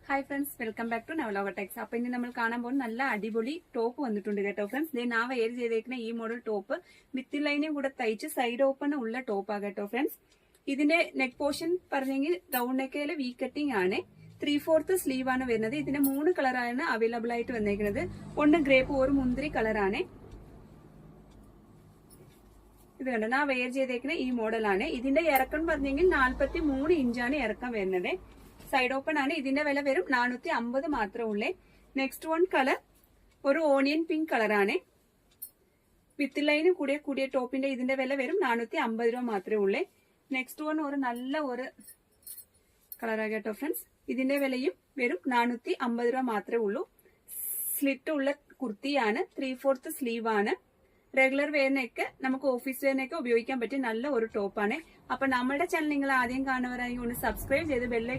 Hi friends, welcome back to Navaloka techs. അപ്പൊ ഇനി നമ്മൾ കാണാൻ പോകുന്ന നല്ല അടിപൊളി ടോപ്പ് വന്നിട്ടുണ്ട് കേട്ടോ ഫ്രണ്ട്സ്. ഞാൻ വെയർ ചെയ്തേക്കുന്ന ഈ മോഡൽ ടോപ്പ് വിത്ത് ലൈനും കൂടെ തയ്ച്ച് സൈഡ് ഓപ്പൺ ഉള്ള ടോപ്പാണ് കേട്ടോ ഫ്രണ്ട്സ്. ഇതിന്റെ നെക്ക് പോർഷൻ പറഞ്ഞെങ്കിൽ റൗണ്ട് നെക്കയില് വി കട്ടിംഗ് ആണ്. 3/4 സ്ലീവ് ആണ് വരുന്നത്. ഇതിന്റെ 3 കളറാണ് അവൈലബിൾ ആയിട്ട് വന്നേക്കുന്നത്. ഒന്ന് ഗ്രേപ്പ് ഒരു മുന്തിരി കളറാണ്. ഇത് കണ്ടോ, ഞാൻ വെയർ ചെയ്തേക്കുന്ന ഈ മോഡലാണ്. ഇതിന്റെ ഇറക്കം പറഞ്ഞെങ്കിൽ 43 ഇഞ്ചാണ് ഇറക്കം വരുന്നത്. സൈഡ് ഓപ്പൺ ആണ്. ഇതിന്റെ വില വരും 450 മാത്രമേ ഉള്ളേ. നെക്സ്റ്റ് വൺ കളർ ഒരു ഓണിയൻ പിങ്ക് കളറാണ്. വിത്ത് ലൈന് കൂടിയ ടോപ്പിന്റെ ഇതിന്റെ വില വരും 450 രൂപ മാത്രമേ ഉള്ളേ. നെക്സ്റ്റ് വൺ ഒരു നല്ല ഒരു കളറാണ് കേട്ടോ ഫ്രണ്ട്സ്. ഇതിന്റെ വിലയും വരും 450 രൂപ മാത്രമേ ഉള്ളൂ. സ്ലിറ്റ് ഉള്ള കുർത്തിയാണ്. 3/4 സ്ലീവ് ആണ്. റെഗുലർ വെയറിനൊക്കെ നമുക്ക് ഓഫീസ് വെയറിനൊക്കെ ഉപയോഗിക്കാൻ പറ്റിയ നല്ല ഒരു ടോപ്പാണ്. അപ്പൊ നമ്മുടെ ചാനൽ നിങ്ങൾ ആദ്യം കാണുന്നവരായി ഒന്ന് സബ്സ്ക്രൈബ് ചെയ്ത് ബെല്ലൈക്കൺ